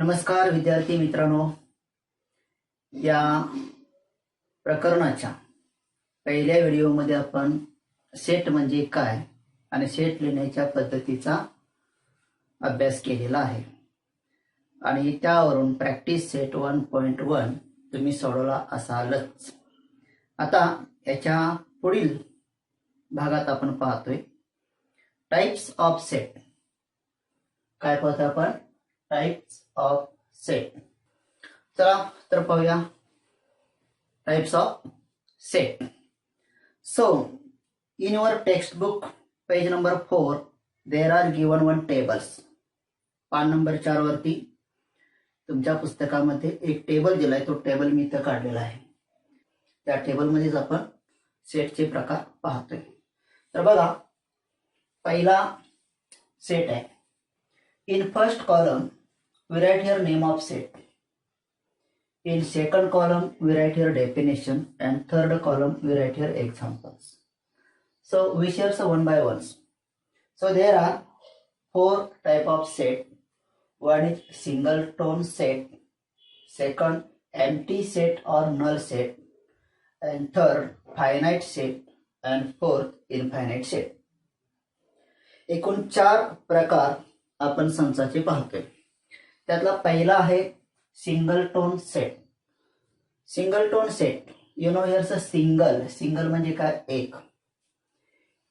नमस्कार विद्यार्थी मित्रांनो, या प्रकरणाच्या पहिल्या व्हिडिओमध्ये आपण सेट म्हणजे काय आणि सेट लिहिण्याच्या पद्धतीचा अभ्यास केलेला आहे आणि त्यावरून प्रॅक्टिस सेट 1.1 तुम्ही सोडवला असालच। आता याच्या पुढील भागात आपण पाहतोय टाइप्स ऑफ सेट। काय पाहतोय आपण? Types of set. चला तर पाहूया types of set. So in your textbook page number 4 there are given one tables। पान नंबर 4 वरती तुमच्या पुस्तकामध्ये एक टेबल दिलाय, तो टेबल मी इथे काढलेला आहे। त्या टेबल मध्येच आपण सेटचे प्रकार पाहतोय। तर बघा, पहिला सेट आहे। In first column we write here name of set. In second column we write here definition, and third column we write here examples. So we share one by one. So there are 4 type of set. One is single tone set, second empty set or null set, and third finite set, and fourth infinite set. एकूण 4 प्रकार आपण संचाचे पाहतोय। त्यातला पहिला आहे single tone set. Single tone set, you know here's a single. Single म्हणजे काय?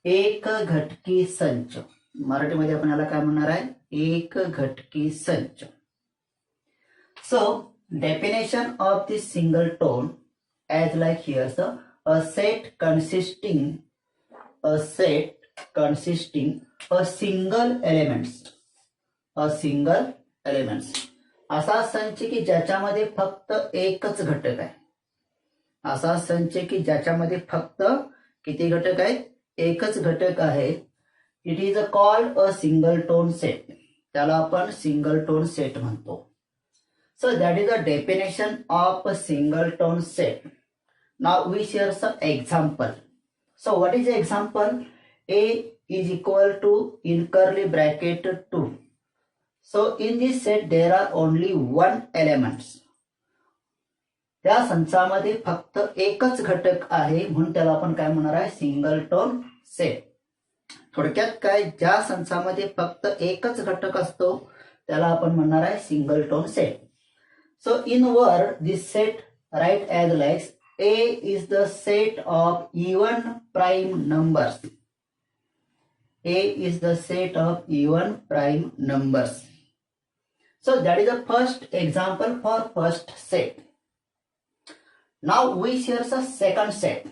एक घटकी संच। मराठीमध्ये आपण याला काय म्हणणार आहे? एक घटकी संच। So definition of this single tone as like here's a set consisting a single elements, असा संच की ज्याच्यामध्ये फक्त एकच घटक आहे। असा संच की ज्याच्यामध्ये फक्त किती घटक आहेत? एकच घटक आहे। It is called a single tone set. त्याला आपण सिंगल टोन सेट म्हणतो। So that is a definition of a single tone set. Now we share some example. So what is example? A is equal to in curly bracket 2. So in this set there are only one elements. त्या संचामध्ये फक्त एकच घटक आहे, म्हणून त्याला आपण काय म्हणणार आहे? Single tone set. थोडक्यात काय, ज्या संचामध्ये फक्त एकच घटक असतो त्याला आपण म्हणणार आहे single tone set. So in word this set right as likes A is the set of even prime numbers. A is the set of even prime numbers. So that is the first example for first set. Now we share the second set.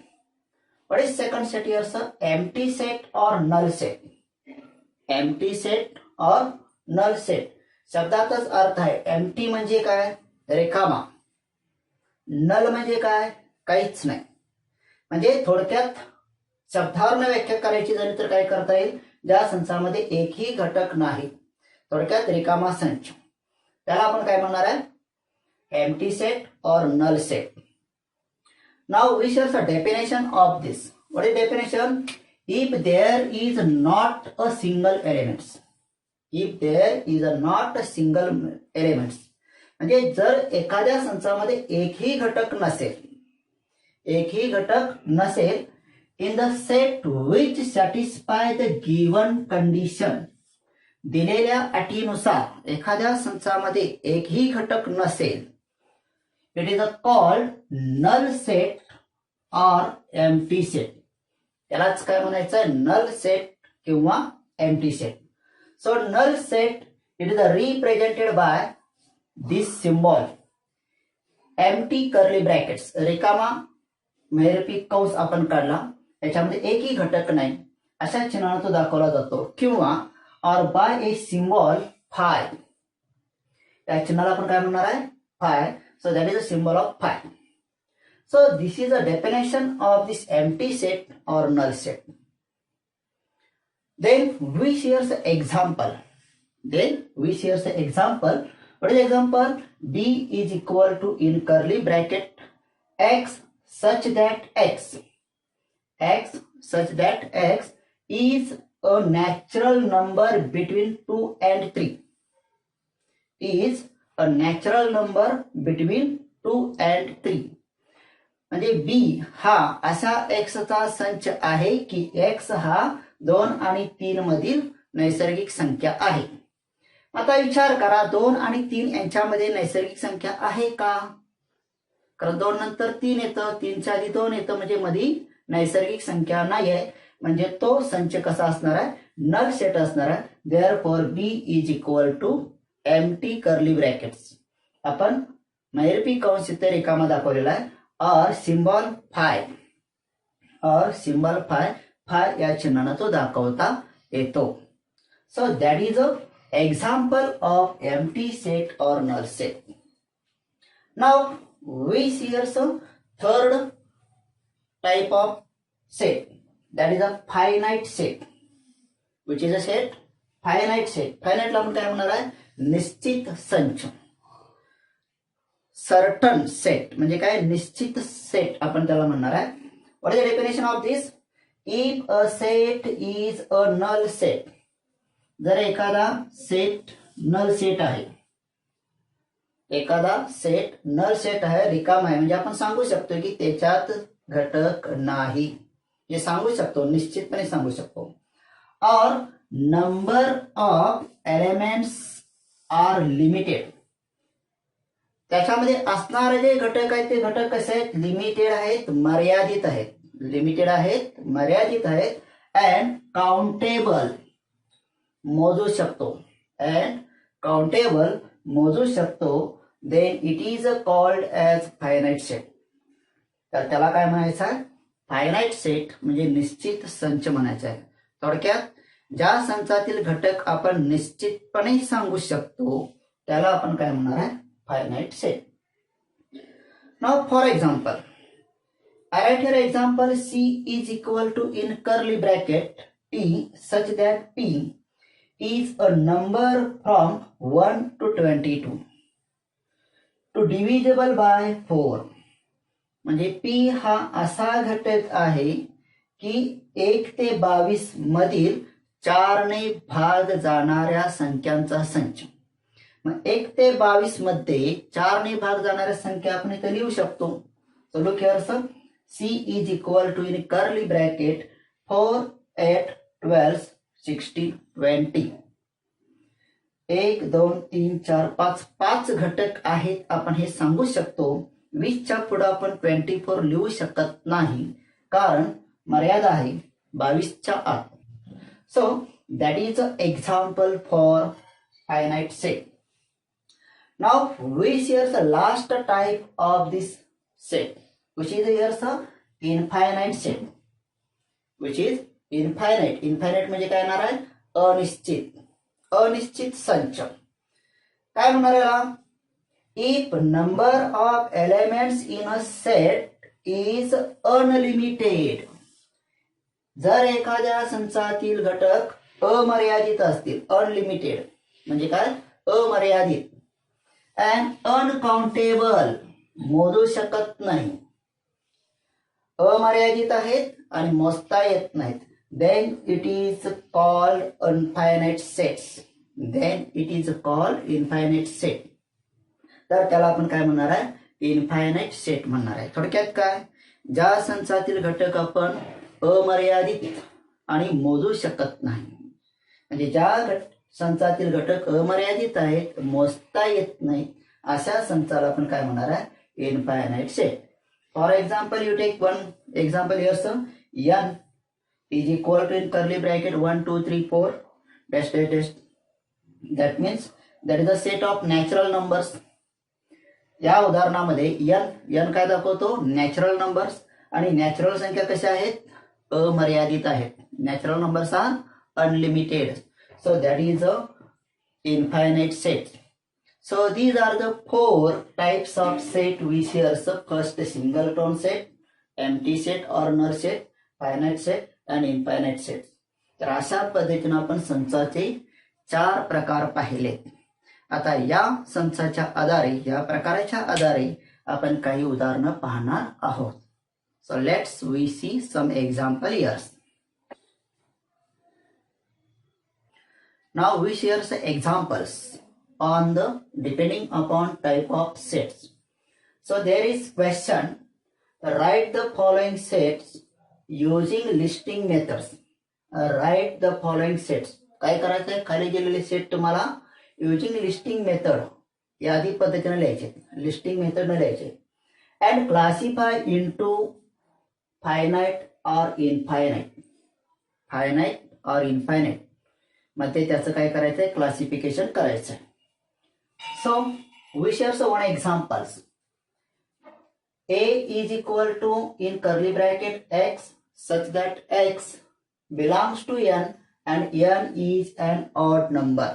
What is second set here, sir? Empty set or null set. Empty set or null set. शब्दातच अर्थ आहे। empty म्हणजे काय? रिकामा। null म्हणजे काय? काहीच नाही। म्हणजे थोडक्यात शब्दावरून व्याख्या करायची झाली तर काय करता येईल? ज्या संचामध्ये एकही घटक नाही, थोडक्यात रिकामा संच, त्याला आपण काय म्हणणार आहे? एम्प्टी सेट और null set. Now we share the definition of this. What is definition? If there is not a single elements. If there is not a single elements म्हणजे जर एखाद्या संचामध्ये एकही घटक नसेल in the set which satisfy the given condition, दिलेल्या अटीनुसार एखाद्या संचामध्ये एकही घटक नसेल, it is called null set or empty set. त्यालाच काय म्हणायचं? null set किंवा empty set. So null set, it is represented by this symbol, empty curly brackets, रिकामा महिरपी कंस आपण काढला, याच्यामध्ये एकही घटक नाही अशा चिन्हाने तो दाखवला जातो, किंवा और बाय ए सिंबल फाय। या चिन्हाला आपण काय म्हणणार आहे? Phi. So that is a symbol of phi. So this is a definition of this empty set और null set. Then we share the example. What is example? B is equal to in curly bracket x such that x is a natural number between 2 and 3, is a natural number between 2 and 3. म्हणजे B हा असा एक्सचा संच आहे की x हा 2 आणि 3 मधील नैसर्गिक संख्या आहे. आता विचार करा 2 आणि 3 यांच्यामध्ये नैसर्गिक संख्या आहे का? कारण 2 नंतर 3 येतं, 3च्या आधी 2 येतं, म्हणजे मध्ये नैसर्गिक संख्या नाही आहे. म्हणजे तो संच कसा असणार आहे? नल सेट असणार आहे. Therefore B is equal to empty curly brackets. आपण महिरपी कंस इथे रिकामा दाखवलेला आहे. और सिंबल फाय फाय या चिन्हाने तो दाखवता येतो. सो that is a example of empty set or null set. Now we see here some third type of set, that is a finite set. Which is a set? Finite set. Finite ला आपण काय म्हणणार आहे? निश्चित संच. Certain set म्हणजे काय? निश्चित set आपण त्याला म्हणणार आहे. What is the definition of this? If a set is a null set, जर एखादा सेट नल सेट आहे, एखादा सेट नल सेट आहे, रिकाम आहे, म्हणजे आपण सांगू शकतो की त्याच्यात घटक नाही, हे सांगू शकतो, निश्चितपणे सांगू शकतो. और number of elements are limited. त्याच्यामध्ये असणारे जे घटक आहेत ते घटक कसे आहेत? लिमिटेड आहेत, मर्यादित आहेत. लिमिटेड आहेत, मर्यादित आहेत. अँड काउंटेबल मोजू शकतो. अँड काउंटेबल मोजू शकतो. Then it is called as finite set. तर त्याला काय म्हणायचं आहे? फायनाईट सेट म्हणजे निश्चित संच म्हणायचा आहे. थोडक्यात ज्या संचातील घटक आपण निश्चितपणे सांगू शकतो त्याला आपण काय म्हणणार आहे? Finite set. Now for example, I write here example C is equal to in curly bracket P such that P is a number from 1 to 22 to divisible by 4. म्हणजे P हा असा घटक आहे की 1 ते 22 मधील 4 ने भाग जाणाऱ्या संख्यांचा संच. मग 1 ते 22 मध्ये 4 ने भाग जाणाऱ्या संख्या आपण इथे लिहू शकतो. So look here sir, C is equal to in curly bracket 4, 8, 12, 16, 20. 1, 2, 3, 4, 5 5 घटक आहेत. आपण हे सांगू शकतो. 20च्या पुढे आपण 24 लिहू शकत नाही कारण मर्यादा आहे 22च्या आत. So that is a example for finite set. Now we see the last type of this set, which is here the infinite set, which is infinite. Infinite म्हणजे काय येणार आहे? अनिश्चित. अनिश्चित संच. काय म्हणणार याला? If number of elements in a set is unlimited. जर एखाद्या संचातील घटक अमर्यादित असतील, अनलिमिटेड म्हणजे काय? अमर्यादित. अँड अनकाउंटेबल मोजू शकत नाही. अमर्यादित आहेत आणि मोजता येत नाहीत. Then it is called infinite sets. Then it is called infinite set. तर त्याला आपण काय म्हणणार आहे? इनफायनाईट सेट म्हणणार आहे. थोडक्यात काय? ज्या संचातील घटक आपण अमर्यादित आणि मोजू शकत नाही, म्हणजे ज्या संचातील घटक अमर्यादित आहेत, मोजता येत नाही, अशा संचाला आपण काय म्हणणार आहे? Infinite set. For example, you take one example here, sir. N is equal to in curly bracket 1, 2, 3, 4 dash dash dash. That means that is a set of natural numbers. या उदाहरणामध्ये n काय दाखवतो? Natural numbers. आणि natural संख्या कशा आहेत? अमर्यादित आहेत. Natural numbers are unlimited. So that is a infinite set. So these are the 4 types of set we share. So first singleton set, empty set or null set, finite set and infinite set. तर अशा पद्धतीने आपण संचाचे 4 प्रकार पाहिले. आता या संचाच्या आधारे, या प्रकाराच्या आधारे आपण काही उदाहरणं पाहणार आहोत. So let's we see some example here. Now we share some examples. on the depending upon type of sets. So there is question, write the following sets using listing methods. Write the following sets. काय करायचं आहे, खाली दिलेले set तुम्हाला using listing method यादी पद्धतीने लिहायचे, listing मेथडने लिहायचे. अँड क्लासिफाय इनटू फायनाइट और इनफायनाइट. फायनाइट और इनफायनाइट मध्ये त्याचं काय करायचं आहे, क्लासिफिकेशन करायचं आहे. So we share one examples. A is equal to in curly bracket x such that x belongs to n and n is an odd number.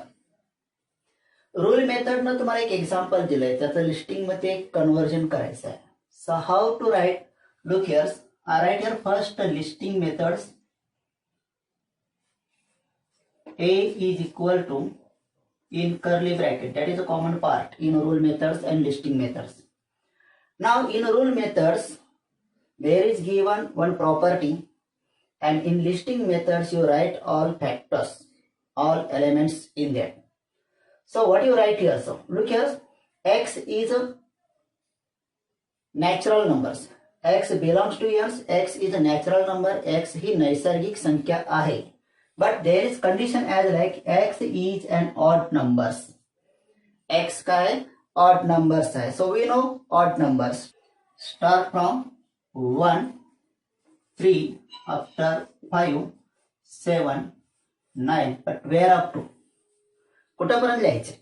Rule method न तुम्हाला एक एक्झाम्पल दिलंय, त्याचं लिस्टिंग मध्ये कन्वर्जन करायचं आहे. So how to write, look here, I write here first listing methods. A is equal to in curly bracket, that is a common part in rule methods and listing methods. Now in rule methods there is given one property, and in listing methods you write all factors, all elements in there. So what you write here? So look here, x is a natural numbers. X belongs to n. X is a natural number. X ही नैसर्गिक संख्या आहे. But there is condition as like x is an odd numbers. X का है odd numbers है. So we know odd numbers start from 1, 3 after 5, 7, 9. But where up to? कुठपर्यंत लिहायचे?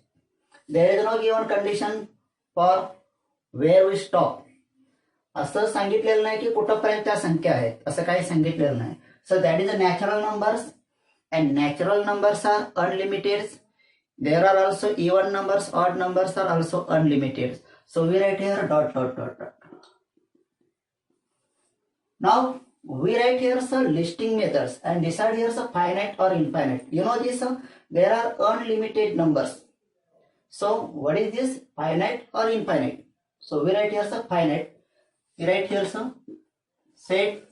There is no given condition for where we stop. असं सांगितलेलं नाही की कुठपर्यंत त्या संख्या आहेत, असं काही सांगितलेलं नाही. So that is a natural numbers, and natural numbers are unlimited. There are also even numbers, odd numbers are also unlimited. So we write here dot dot dot dot. Now we write here some listing methods and decide here some finite or infinite. You know this, there are unlimited numbers. So what is this, finite or infinite? So we write here some finite. We write here some set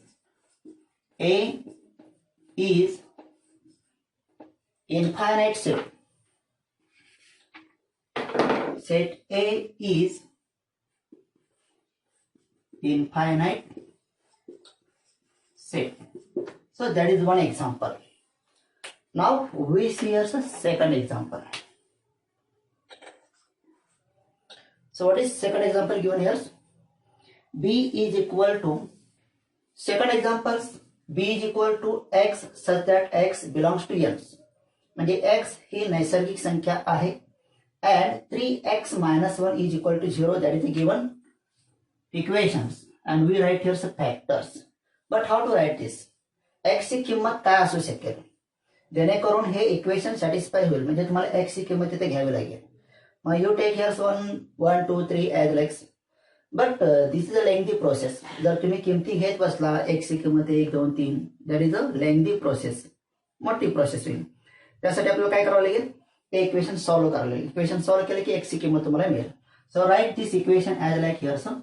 A is infinite set. Set A is infinite set. So that is one example. Now we see here the second example. So what is second example given here? B is equal to, second example, B is equal to x such that x belongs to n. म्हणजे x ही नैसर्गिक संख्या आहे, and 3x minus 1 is equal to 0. That is the given equations, and we write here some factors. But how to write this? x ची किंमत काय असू शकेल जेणेकरून हे इक्वेशन सॅटिस्फाय होईल, म्हणजे तुम्हाला x ची किंमत तिथे घ्यावी लागेल. मग you take here 1 2 3 as likes. But this is a lengthy process. जर तुम्ही किमती घेत बसला x ची किंमत 1 2 3, that is a lengthy process, मोठी प्रोसेस होईल. त्यासाठी आपल्याला काय करावं लागेल, हे इक्वेशन सॉल्व्ह करावं लागेल. इक्वेशन सॉल्व्ह केले की x ची किंमत तुम्हाला मिळेल. So write this equation as like here, some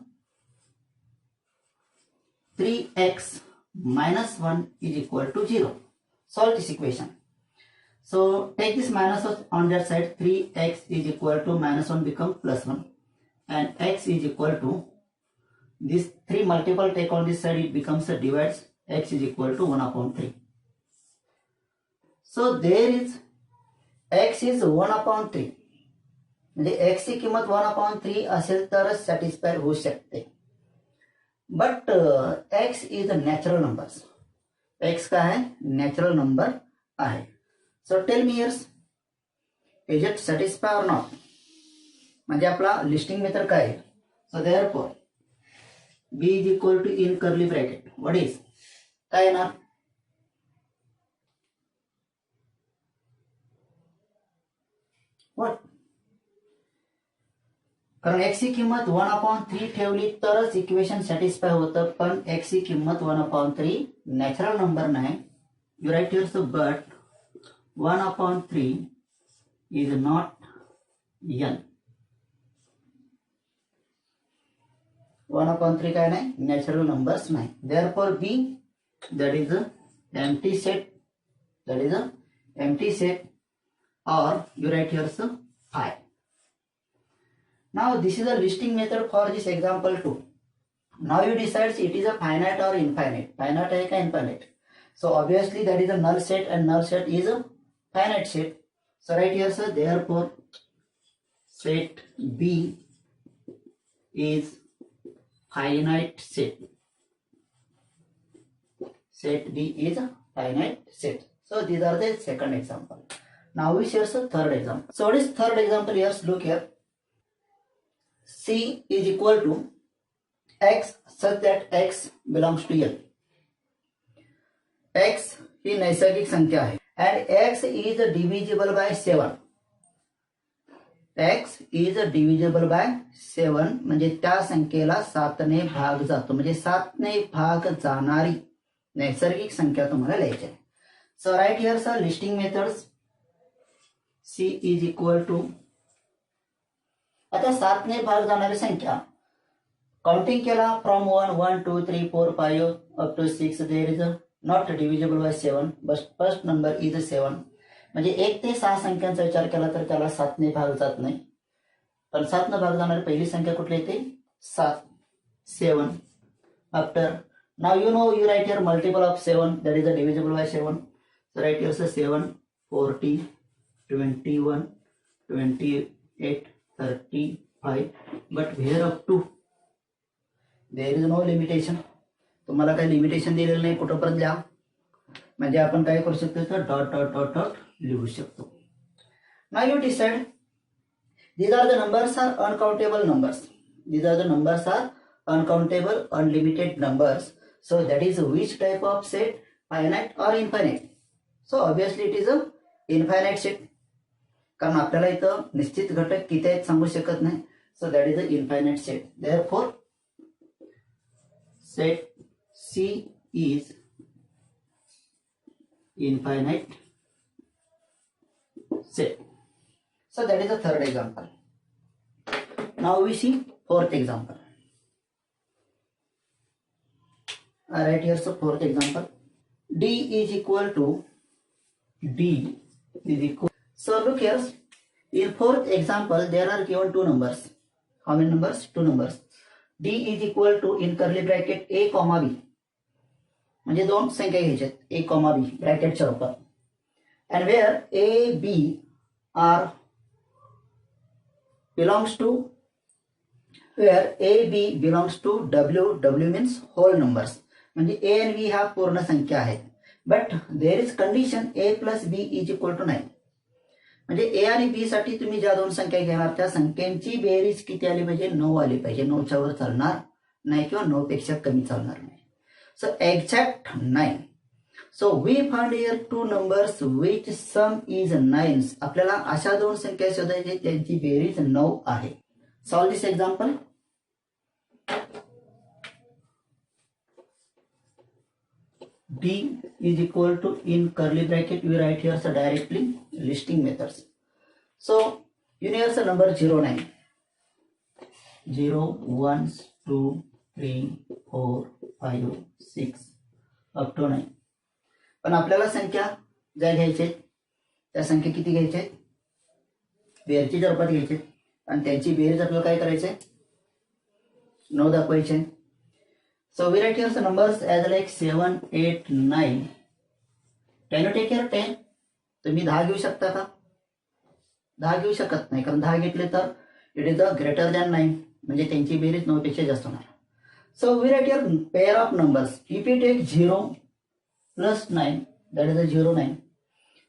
3x minus 1 is equal to 0. Solve this equation. So take this minus on that side. 3x is equal to minus 1 become plus 1, and x is equal to this 3 multiple take on this side, it becomes a divides. X is equal to 1 upon 3. So there is x is 1 upon 3. म्हणजे x ची किंमत 1 upon 3 असेल तरच satisfy होऊ शकते. But x is a natural numbers. x का है natural number आहे. So tell me here's, is it satisfy और नॉट? म्हणजे आपला लिस्टिंग मेथड काय आहे? So therefore b is equal to in curly bracket what is, काय येणार? व्हॉट? कारण x ची किंमत 1 upon 3 ठेवली तरच इक्वेशन सॅटिस्फाय होतं, पण x ची किंमत 1 upon 3 नॅचरल नंबर नाही. You write here, so but 1 upon 3 is not n. 1 upon 3 काय नाही, नॅचरल नंबर्स नाही. Therefore b, that is a empty set, that is a empty set, or you write here so 5. Now this is a listing method for this example too. Now you decide it is a finite or infinite. Finite है क्या infinite? So obviously that is a null set and null set is a finite set. So right here, sir, therefore set B is finite set. Set B is a finite set. So these are the second example. Now we share the third example. So what is third example? Yes, look here. C is equal to x such that x belongs to L. x ही नैसर्गिक संख्या है and x is divisible by 7. x is divisible by 7 म्हणजे त्या संख्येला 7 ने भाग जातो, म्हणजे 7 ने भाग जाणारी नैसर्गिक संख्या तुम्हाला लिहायची आहे. So right here sir, listing methods. C is equal to, आता 7 ने भाग जाणारी संख्या काउंटिंग केला from 1 1 2 3 4 5 up to 6 there is a not divisible by 7 but first number is 7. म्हणजे 1 ते 6 संख्यांचा विचार केला तर त्याला 7 ने भाग जात नाही, पण 7 ने भाग जाणारी पहिली संख्या कुठली येते? 7. 7 after, now you know you write here multiple of 7 that is a divisible by 7. So write here 7 40 21 28 35 but where up to there is no limitation. तुम्हाला काही लिमिटेशन दिलेलं नाही, कुठपर्यंत लिहा, म्हणजे आपण काय करू शकतो तर डॉट डॉट डॉट डॉट लिहू शकतो. Now you decide these are the numbers are uncountable numbers. These are the numbers are uncountable unlimited numbers. So that is which type of set? Finite or infinite? So obviously it is a infinite set, कारण आपल्याला इथं निश्चित घटक किती आहेत सांगू शकत नाही. So that is a infinite set. Therefore set C is infinite set. So that is the third example. Now we see fourth example. I write here the fourth example. D is equal to D is equal. So look here. In fourth example there are given two numbers. How many numbers? Two numbers. D is equal to in curly bracket A comma B. म्हणजे दोन संख्या घ्यायच्या A comma B ब्रॅकेटच्या रूपात. And where A, B are belongs to, where A, B belongs to W, W means whole numbers. म्हणजे A and B हा पूर्ण संख्या आहेत. But there is condition A plus B is equal to 9. म्हणजे A आणि B साठी तुम्ही ज्या दोन संख्या घेणार त्या संख्यांची बेरीज किती आली पाहिजे? 9 आली पाहिजे. 9च्या वर चालणार नाही किंवा 9 पेक्षा कमी चालणार नाही. So exact 9. So we found here two numbers which sum is 9. आपल्याला अशा दोन संख्या शोधायच्या त्यांची बेरीज 9 आहे. Solve this example. D is equal to in curly bracket we write here so directly listing methods. So universe number 0 9 0 1 2 3 4 5 6 up to 9. पण आपल्याला संख्या ज्या घ्यायच्या त्या संख्या किती घ्यायच्या आहेत? बेरची रूपात घ्यायचे आणि त्यांची बेरीज आपल्याला काय करायचंय? 9 दाखवायचे. So we write here the numbers as like 7 8 9. Can you take here 10? तुम्ही 10 घेऊ शकता का? 10 घेऊ शकत नाही, कारण 10 घेतले तर it is a greater than 9 म्हणजे त्यांची बेरीज 9 पेक्षा जास्त होणार. So we write here pair of numbers. If you take 0 plus 9 that is a 0 9.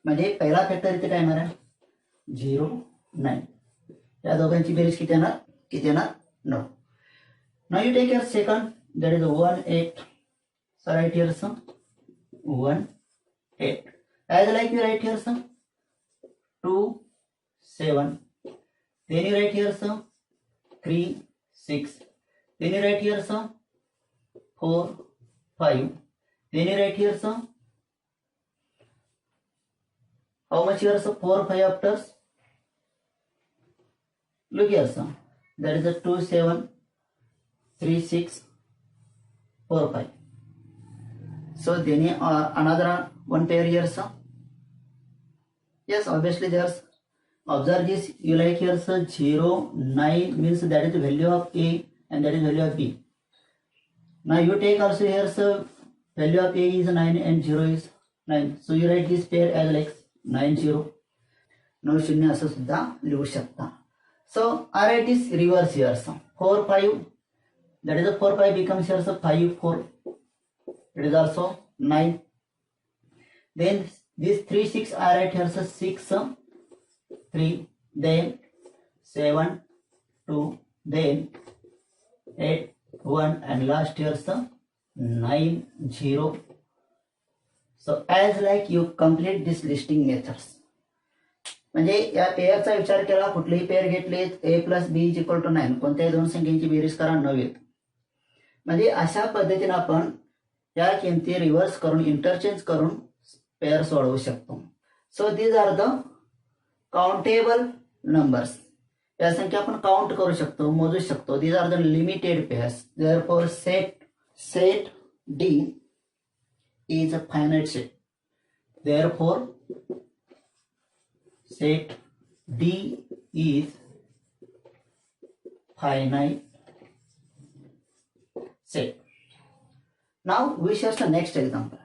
म्हणजे पहिला फॅक्टर इथे काय येणार आहे? 0 9. या दोघांची बेरीज किती येणार? किती येणार? 9. Now you take your second that is 1 8. So write here some 1 8. As like you write here some 2 7. Then you write here some 3 6. Then you write here some 4 5. Then you write here some, how much here some 4 5 after? Look here some, that is a 2 7 3 6 4 5. So then another one pair here some. Yes, obviously there's Observe this, you like here sir 0, 9 means that is the value of A and that is value of B. Now you take also here sir value of A is 9 and 0 is 9. So you write this pair as like 9 0. 9 0 असं सुद्धा लिहू शकता. So I write this reverse here sir 4 5, that is the 4 5 becomes here sir 5 4. It is also 9. Then this 3 6 I write here sir 6 3, then 7 2, then 8 1 and last here sir 9 0. So as like you complete this listing methods. म्हणजे या पेअरचा विचार केला, कुठलीही pair घेतली A + B = 9, कोणत्याही दोन संख्यांची berries करा 9 येत. म्हणजे अशा पद्धतीने आपण या किमती रिव्हर्स करून इंटरचेंज करून पेअर सोडवू शकतो. So these are the countable numbers. या संख्या आपण काउंट करू शकतो, मोजू शकतो. These are the limited pairs. Therefore set D is a finite set. Therefore set D is finite set. Now we shall the next example.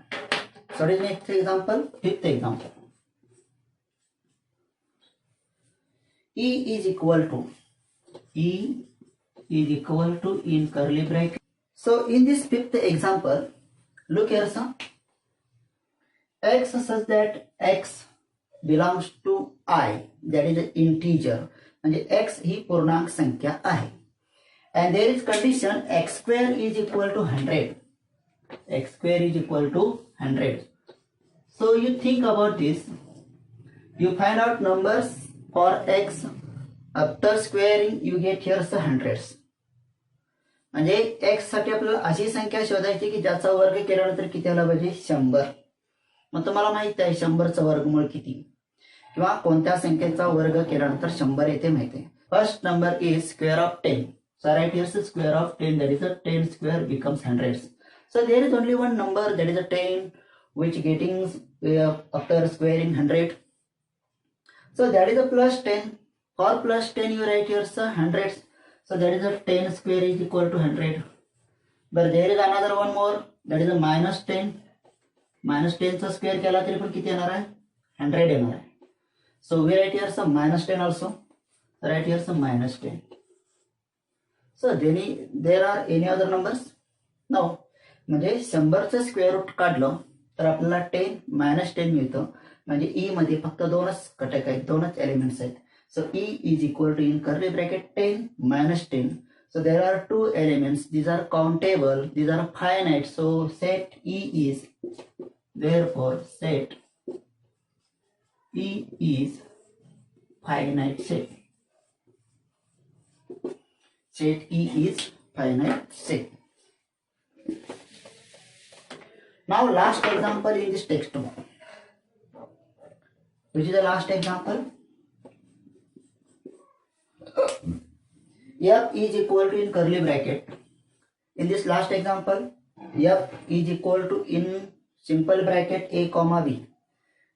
So what is next example? Fifth example. E is equal to in curly bracket. So in this fifth example, look here sir. X such that X belongs to I, that is an integer. म्हणजे X ही पूर्णांक संख्या आहे. And there is condition x square is equal to 100. X square is equal to 100. So you think about this. You find out numbers for X. After squaring you get here the hundreds. म्हणजे X साठी आपल्याला अशी संख्या शोधायची की ज्याचा वर्ग केल्यानंतर किती आला पाहिजे 100. मग तुम्हाला माहित आहे 100चं वर्गमूळ किती किंवा कोणत्या संख्येचा वर्ग केल्यानंतर 100 येते माहिती आहे. First number is square of 10. So right here is the square of 10, that is a 10 square becomes hundreds. So there is only one number, that is a 10, which getting after squaring 100. So that is a plus 10. For plus 10 you write here the hundreds. So that is a 10 square is equal to 100. But there is another one more, that is a minus 10. Minus 10 चा square केला तरी पण किती येणार आहे 100 येणार आहे. So we write here some minus 10 also. Write here some minus 10. So there are any other numbers? No. म्हणजे 100चं स्क्वेअर रूट काढलं तर आपल्याला 10 - 10 मिळतं. म्हणजे E मध्ये फक्त दोनच घटक आहेत, दोनच एलिमेंट्स आहेत. So E is equal to in curly bracket 10 - 10. So there are two elements. These are countable. These are finite. So set E is, therefore set E is finite set. Set E is finite set. Now last example in this textbook. Which is the last example? F is equal to in curly bracket. In this last example, F is equal to in simple bracket A, B.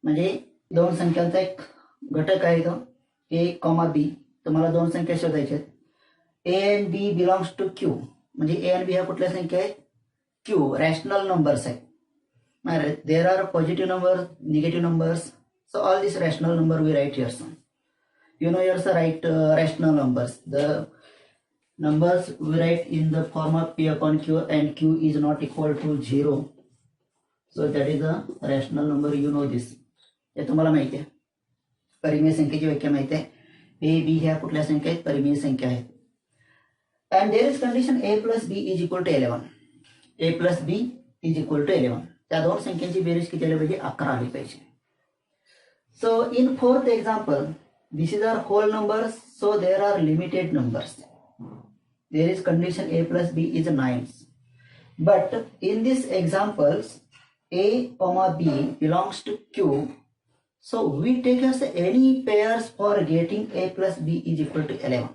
म्हणजे दोन संख्यांचा एक घटक आहे तो A, B. तुम्हाला दोन संख्या शोधायच्या आहेत. A and B belongs to Q. म्हणजे A and B ह्या कुठल्या संख्या आहेत Q, रॅशनल नंबर्स आहेत. There are positive numbers, negative numbers. So all these rational number we write here. So you know here so write rational numbers. The numbers we write in the form of P upon Q, and Q is not equal to 0. So that is a rational number. You know this. हे तुम्हाला माहिती आहे. परिमेय संख्येची व्याख्या माहिती आहे. A, B ह्या कुठल्या संख्या आहेत परिमेय संख्या आहेत. And there is condition A plus B is equal to 11. A plus B is equal to 11. त्या दोन संख्यांची बेरीज किती आली पाहिजे 11 आली पाहिजे. So in fourth example, this is our whole numbers. So there are limited numbers. There is condition A plus B is 9. But in this examples, A, B belongs to Q. So we take as any pairs for getting A plus B is equal to 11.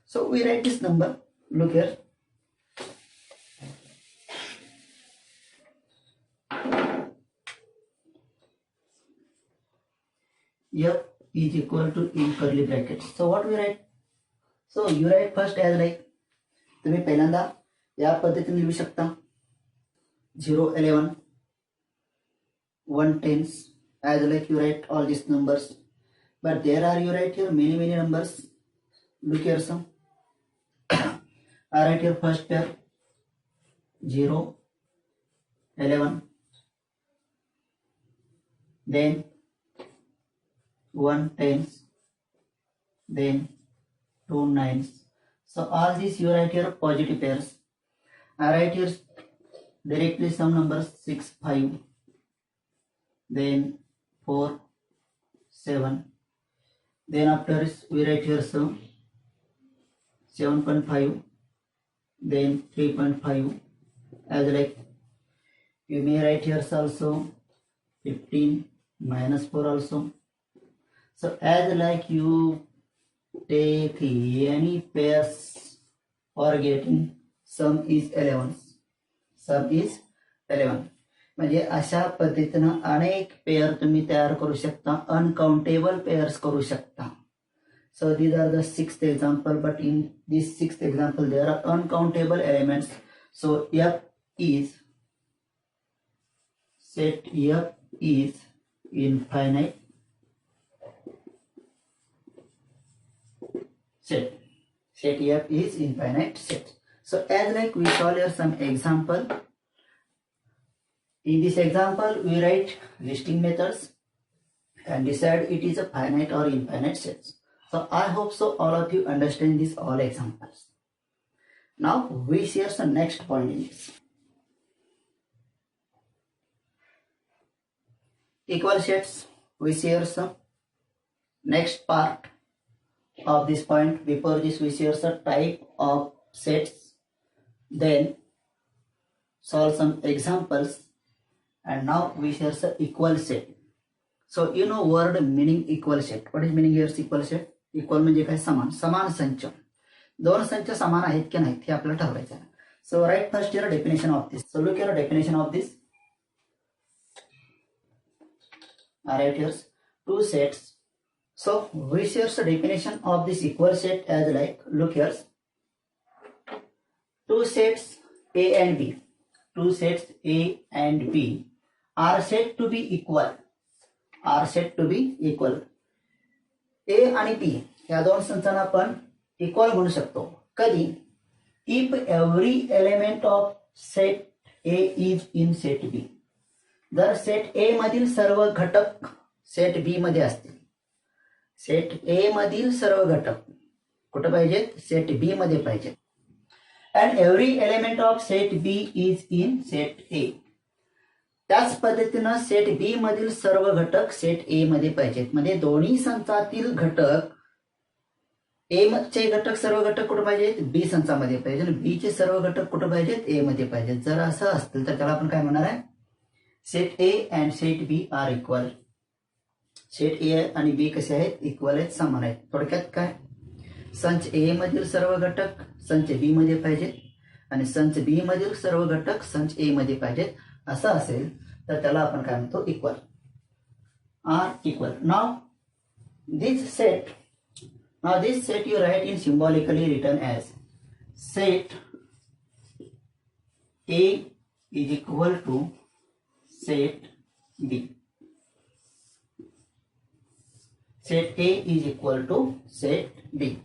So we write this number. Look here. F is equal to in curly brackets. So what we write? So you write first as like, तुम्ही पहिल्यांदा या पद्धतीने लिहू शकता 0, 11, 1 tens, as like you write all these numbers, but there are you write here many numbers. Look here some. I write here first pair 0, 11, then 1 tens, then 2 nines. So all these you write here positive pairs. I write here directly some numbers 6, 5, then 4, 7. Then after we write here some 7.5, then 3.5. As like you may write here also 15 minus 4 also. So as like you take any pairs for getting sum is 11. Sum is 11. म्हणजे अशा पद्धतीनं अनेक pair तुम्ही तयार करू शकता, uncountable pairs करू शकता. So these are the 6th example, but in this 6th example there are uncountable elements. So F is, set F is infinite set. Set F is infinite set. So as like we saw here some example. In this example we write listing methods and decide it is a finite or infinite set. So I hope so all of you understand these all examples. Now we share some next point in this. Equal sets. We share some next part of this point. Before this we share some type of sets, then solve some examples, and now we share some equal set. So you know word meaning equal set. What is meaning here equal set? Equal म्हणजे काय? समान. समान संच. दोन संच समान आहेत की नाहीत हे आपल्याला ठरवायचं आहे. So write first here definition of this. So look here definition of this. I write here two sets. So we share the definition of this equal set as like, look here, two sets A and B. Two sets A and B are said to be equal. Are said to be equal. A आणि B या दोन संचांना आपण equal म्हणू शकतो. कधी? If every element of set A is in set B. जर set A मधील सर्व घटक सेट B मध्ये असतील. सेट A मधील सर्व घटक कुठे पाहिजेत? सेट B मध्ये पाहिजेत. And every element of set B is in set A. त्याच पद्धतीने सेट बी मधील सर्व घटक सेट ए मध्ये पाहिजेत. म्हणजे दोन्ही संचातील घटक ए चे घटक सर्व घटक कुठे पाहिजेत? बी संचामध्ये पाहिजे आणि बी चे सर्व घटक कुठे पाहिजेत? ए मध्ये पाहिजेत. जर असं असतील तर त्याला आपण काय म्हणणार आहे? Set A and set B are equal. Set A आणि बी कसे आहेत? इक्वल आहेत, समान आहेत. थोडक्यात काय? संच ए मधील सर्व घटक संच बी मध्ये पाहिजेत आणि संच बी मधील सर्व घटक संच ए मध्ये पाहिजेत. असं असेल तर त्याला आपण काय म्हणतो? Equal. Are equal. Now this set you write in symbolically written as set A is equal to set B. Set A is equal to set B.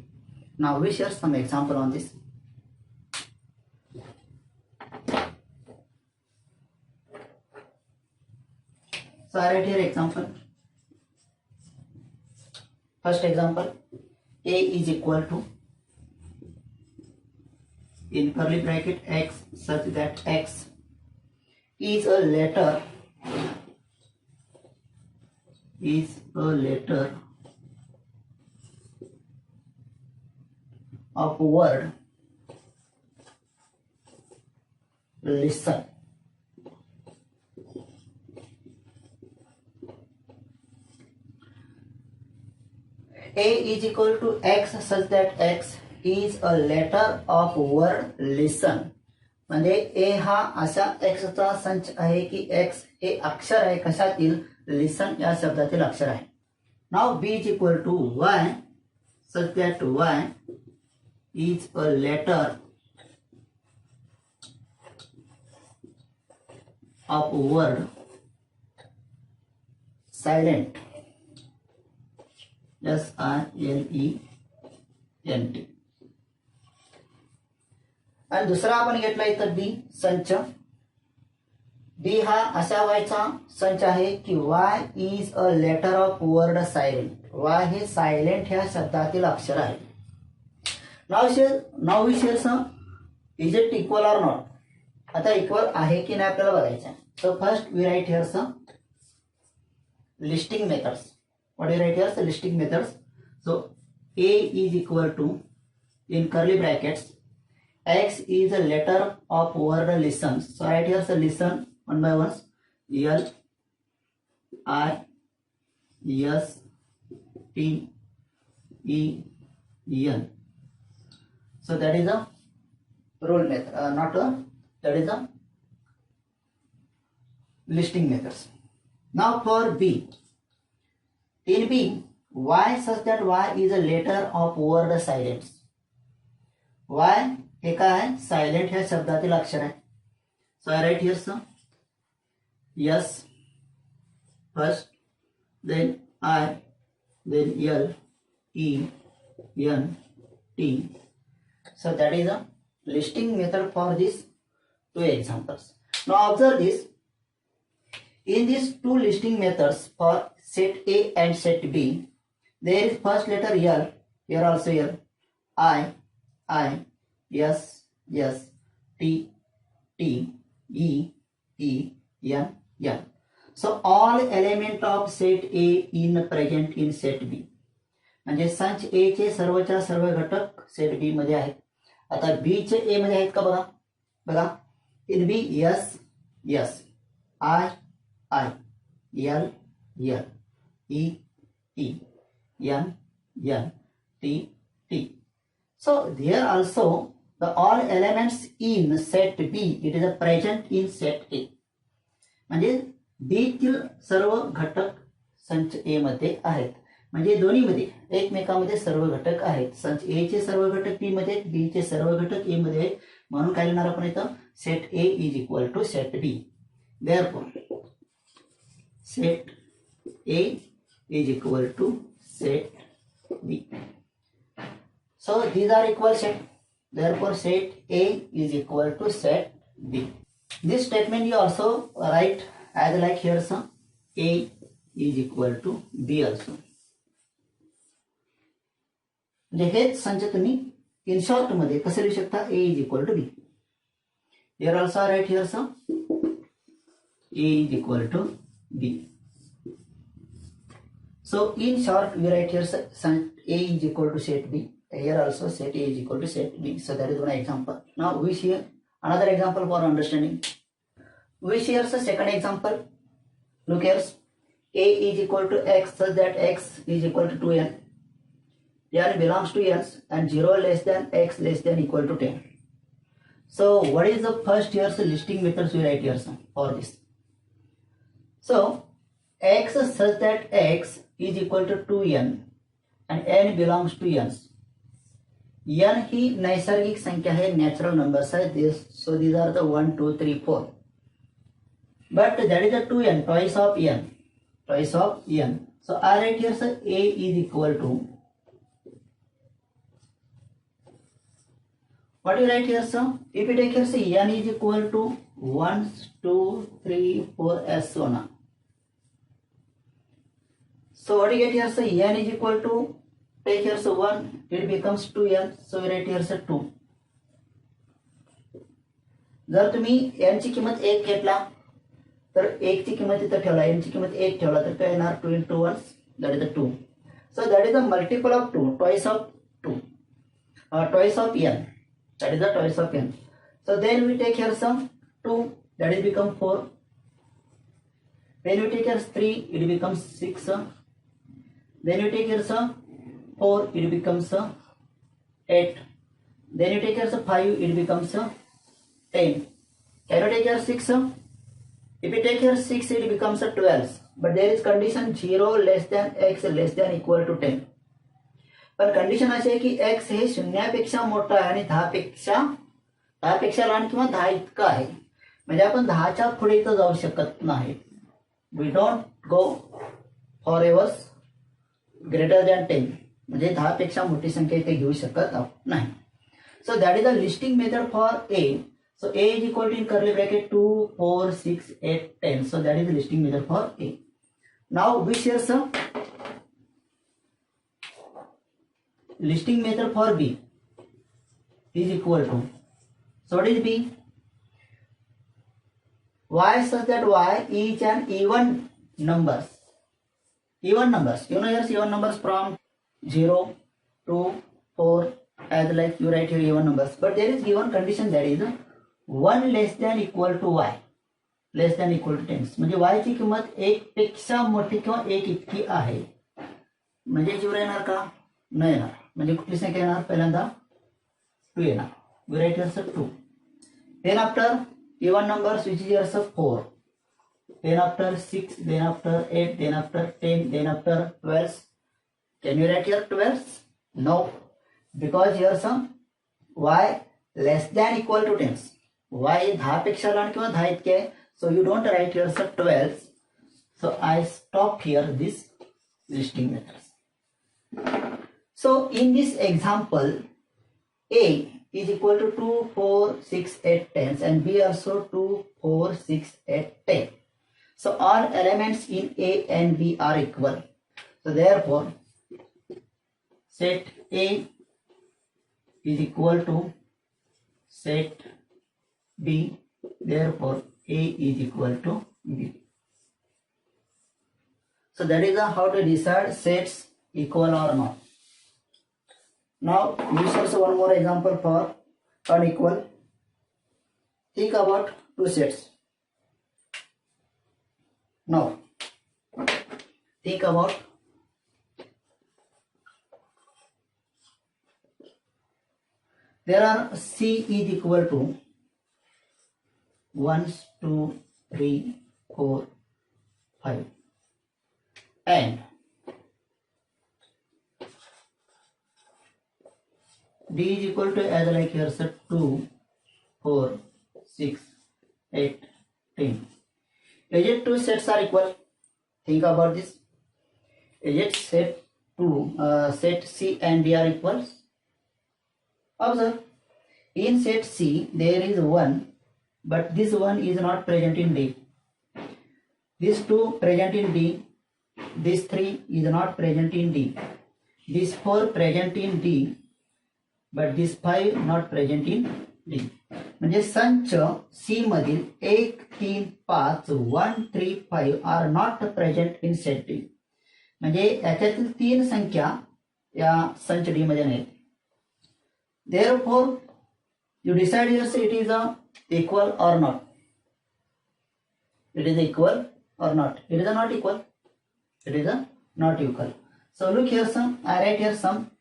Now we share some example on this. So I write here example. First example, A is equal to, in curly bracket, x such that x is a letter of word listen. A is equal to x such that x is a letter of word listen. म्हणजे A हा अशा x चा संच आहे की x हे अक्षर आहे कशातील? Listen या शब्दातील अक्षर आहे. Now B is equal to Y such that Y is a letter of word silent, SILENT. आणि दुसरा आपण घेतला इथं बी संच. बी हा अशा वायचा संच आहे की Y is a letter of word silent. Y हे सायलेंट ह्या शब्दातील अक्षर आहे. नाव we shares is it equal or not. आता इक्वल आहे की नाही आपल्याला बघायचं आहे. So first we write here's listing methods. What do you write here? So listing methods. So A is equal to, in curly brackets, X is a letter of word listen. So write here, so listen one by one. L I S T E N. So that is a rule method, that is a listing methods. Now for B, in B, Y such that Y is a letter of word silence. Y हे काय आहे? Silent ह्या शब्दातील अक्षर आहे. So I write here sir yes first, then I, then L E N T. So that is a listing method for these two examples. Now observe this. In these two listing methods for set A and set B, there is first letter L, here also L, I, S, T, E, N. So all element of set A in present in set B. म्हणजे संच A चे सर्वच्या सर्व घटक set B मध्ये आहेत. आता B चे A मध्ये आहेत का बघा. इन B S, I, L, E, N, T. So there also the all elements in set B, it is a present in set A. म्हणजे B तील सर्व घटक संच A मध्ये आहेत. म्हणजे दोन्हीमध्ये एकमेकांमध्ये सर्व घटक आहेत. संच A चे सर्व घटक B मध्ये, B चे सर्व घटक A मध्ये आहेत. म्हणून काय लिहिणार आपण इथं? Set A is equal to set B. Therefore set A is equal to set B. So these are equal set. Therefore set A is equal to set B. This statement you also write as like here some A is equal to B also. म्हणजे हेच संच तुम्ही in short मध्ये कसे लिहू शकता? A is equal to B. Here also write here some A is equal to B. So in short we write here set A is equal to set B. Here also set A is equal to set B. So that is one example. Now we see another example for understanding. We see here the second example. Look here. A is equal to X such that X is equal to 2n. N belongs to N and 0 less than X less than equal to 10. So what is the first here listing methods we write here for this? So X such that X is equal to 2n and n belongs to n. n ही नैसर्गिक संख्या है, natural numbers है. So these are the 1, 2, 3, 4. But that is a 2n, twice of n. So I write here sir, A is equal to, what you write here sir? If you take here say n is equal to 1, 2, 3, 4 as so on. So what do you get here? So n is equal to, take here so 1, it becomes 2n. So we write here so 2. जर तुम्ही n ची किंमत 1 घेतला तर 1 ची किंमत इथं ठेवला, n ची किंमत 1 ठेवला तर काय येणार? 2 into 1, that is the 2. So that is the multiple of 2, twice of 2, twice of n, that is the twice of n. So then we take here some 2, that is become 4. Then we take here 3, it becomes 6. Then you take here some 4, it becomes 8. Then you take here some 5, it becomes 10. Can you take here 6? If you take here 6, it becomes a 12. But there is condition 0 less than x less than equal to 10. पण condition अशी आहे की x हे 0पेक्षा मोठा आहे आणि 10पेक्षा लहान किंवा 10 इतका आहे. म्हणजे आपण 10च्या पुढे इथं जाऊ शकत नाही. We don't go for evers greater than 10. म्हणजे 10पेक्षा मोठी संख्या इथे घेऊ शकत नाही. So that is the listing method for A. So A is equal to in curly bracket 2, 4, 6, 8, 10. So that is the listing method for A. Now we share some listing method for B is equal to. So what is B? Y such that Y is an even numbers. Even numbers. You know here even numbers from 0 to 4. As like you write here even numbers, but there is given condition that is 1 less than equal to y less than equal to 10. म्हणजे y ची किंमत 1 पेक्षा मोठी किंवा 1 इतकी आहे. म्हणजे 0 येणार का? नाही येणार. म्हणजे कुठली संख्या येणार? पहिल्यांदा 2 येणार. We write here 2. Then after even numbers which is here 4. Then after 6. Then after 8. Then after 10. Then after 12. Can you write here 12? No. Because here some y less than equal to 10. Y 10पेक्षा लहान किंवा 10 इतके आहे. So you don't write here 12. So I stop here this listing methods. So in this example, A is equal to 2, 4, 6, 8, 10 and B also 2, 4, 6, 8, 10. So all elements in A and B are equal. So therefore set A is equal to set B, therefore A is equal to B. So that is how to decide sets equal or not. Now we shall see one more example for unequal. Think about two sets. Now think about there are C is equal to 1, 2, 3, 4, 5 and D is equal to as like here 2, 4, 6, 8, 10. Is it two sets are equal? Think about this. Is it set C and D are equal? Observe, in set C there is 1, but this 1 is not present in D. This 2 present in D. This 3 is not present in D. This 4 present in D, but this 5 not present in D. म्हणजे संच C मधील 1, 3, 5, 1, 3, 5 are not present in set D. म्हणजे याच्यातील 3 संख्या या संच D मध्ये नाहीत. Therefore, you decide here say it is a equal or not. It is equal or not. It is a not equal. It is a not equal. So look here some. I write here some.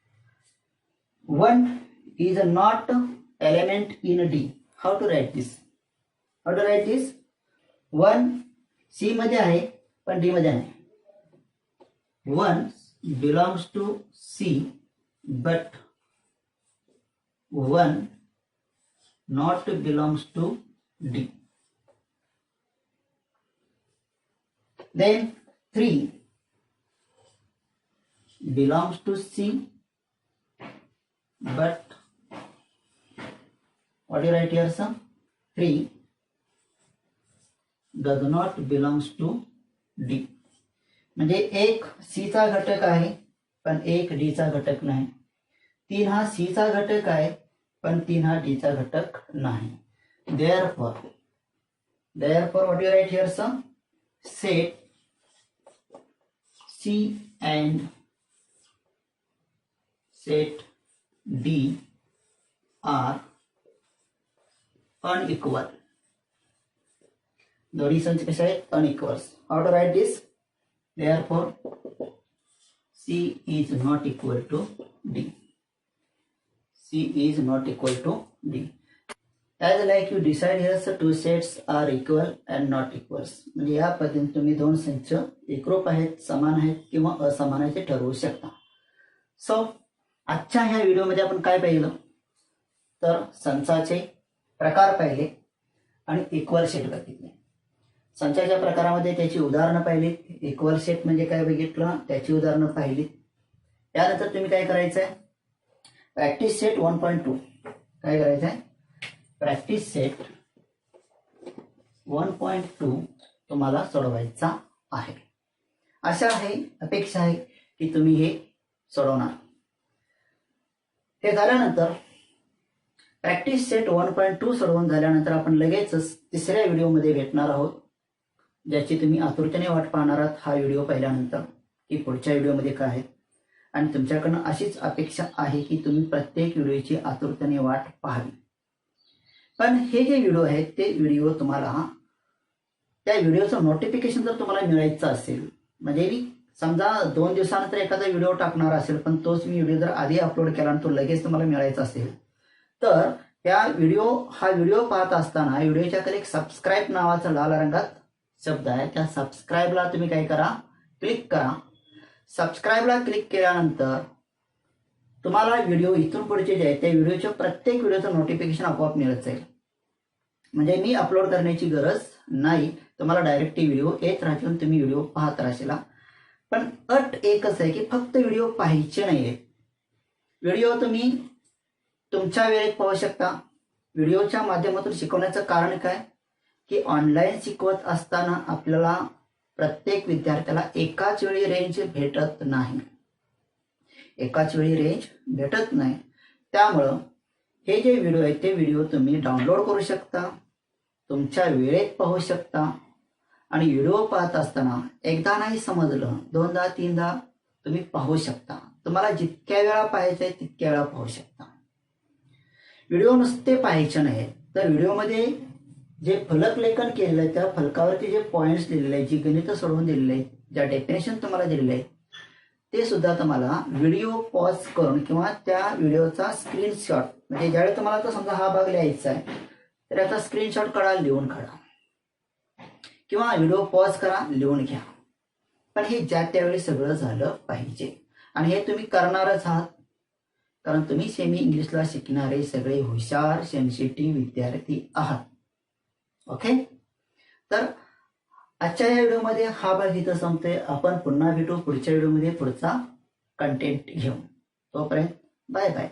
1 is a not element in D. How to write this? How to write this? 1 C मध्ये आहे पण D मध्ये नाही. 1 belongs to C, but 1 not belongs to D. Then 3 belongs to C, but what do you write here some? 3 does not belongs to D. म्हणजे एक C चा घटक आहे पण एक D चा घटक नाही. 3 हा C चा घटक आहे पण 3 हा D चा घटक नाही. Therefore what do you write here some? Set C and set D are unequal. दोन्ही संच कसे आहेत? Unequals. How to write this? Therefore C is not equal to D. C is not equal to D. As like you decide here's two sets are equal and not equals. म्हणजे या पद्धतीने तुम्ही दोन संच एकरूप आहेत, समान आहेत किंवा असमान आहेत ते ठरवू शकता. सो आजच्या ह्या व्हिडिओमध्ये आपण काय पाहिलं तर संचाचे प्रकार पाहिले आणि इक्वल सेट बघितले. संचाच्या प्रकारामध्ये त्याची उदाहरणं पाहिलीत, इक्वल सेट म्हणजे काय बघितलं त्याची उदाहरणं पाहिलीत. त्यानंतर तुम्ही काय करायचं आहे, प्रॅक्टिस सेट 1.2 काय करायचं आहे, प्रॅक्टिस सेट 1.2 तुम्हाला सोडवायचा आहे. आशा आहे, अपेक्षा आहे की तुम्ही हे सोडवणार. हे झाल्यानंतर प्रॅक्टिस सेट 1.2 सोडवून झाल्यानंतर आपण लगेचच तिसऱ्या व्हिडिओमध्ये भेटणार आहोत, ज्याची तुम्ही आतुरतेने वाट पाहणार आहात हा व्हिडिओ पाहिल्यानंतर की पुढच्या व्हिडिओमध्ये काय आहे. आणि तुमच्याकडनं अशीच अपेक्षा आहे की तुम्ही प्रत्येक व्हिडिओची आतुरतेने वाट पाहावी. पण हे जे व्हिडिओ आहेत ते व्हिडिओ तुम्हाला त्या व्हिडिओचं नोटिफिकेशन जर तुम्हाला मिळायचं असेल, म्हणजे मी समजा 2 दिवसानंतर एखादा व्हिडिओ टाकणार असेल पण तोच मी व्हिडिओ जर आधी अपलोड केला आणि तो लगेच तुम्हाला मिळायचा असेल तर हा व्हिडिओ पाहत असताना व्हिडिओच्या खाली एक सबस्क्राईब नावाचा लाल रंगात शब्द आहे, त्या सबस्क्राईबला तुम्ही काय करा, क्लिक करा. सबस्क्राईबला क्लिक केल्यानंतर तुम्हाला व्हिडिओ इथून पुढचे जे आहे त्या व्हिडिओच्या प्रत्येक व्हिडिओचं नोटिफिकेशन आपोआप मिळत जाईल. म्हणजे मी अपलोड करण्याची गरज नाही, तुम्हाला डायरेक्ट व्हिडिओ येत राहतील, तुम्ही व्हिडिओ पाहत राहशील. पण अट एकच आहे की फक्त व्हिडिओ पाहायचे नाहीये. व्हिडिओ तुम्ही तुमच्या वेळेत पाहू शकता. व्हिडिओच्या माध्यमातून शिकवण्याचं कारण काय की ऑनलाईन शिकवत असताना आपल्याला प्रत्येक विद्यार्थ्याला एकाच वेळी रेंज भेटत नाही. त्यामुळं हे जे व्हिडिओ आहेत ते व्हिडिओ तुम्ही डाउनलोड करू शकता, तुमच्या वेळेत पाहू शकता आणि व्हिडिओ पाहत असताना एकदा नाही समजलं 2दा 3दा तुम्ही पाहू शकता. तुम्हाला जितक्या वेळा पाहायचं आहे तितक्या वेळा पाहू शकता. व्हिडिओ नुसते पाहायचे नाही तर व्हिडिओमध्ये जे फलकलेखन केलेलं आहे त्या फलकावरती जे पॉईंट्स दिलेले आहेत, जी गणितं सोडवून दिलेले आहेत, ज्या डेफिनेशन तुम्हाला दिलेले आहेत ते सुद्धा तुम्हाला व्हिडिओ पॉज करून किंवा त्या व्हिडिओचा स्क्रीनशॉट, म्हणजे ज्यावेळी तुम्हाला आता समजा हा भाग लिहायचा आहे तर याचा स्क्रीनशॉट काढा, लिहून काढा किंवा व्हिडिओ पॉज करा, लिहून घ्या. पण हे ज्या त्यावेळी सगळं झालं पाहिजे आणि हे तुम्ही करणारच आहात, कारण तुम्ही सेमी इंग्लिशला शिकणारे सगळे हुशार सेन्सिटिव्ह विद्यार्थी आहात. ओके, तर आजच्या या व्हिडिओमध्ये हा भाग इथं संपतोय. आपण पुन्हा भेटू पुढच्या व्हिडिओमध्ये पुढचा कंटेंट घेऊन. तोपर्यंत बाय बाय.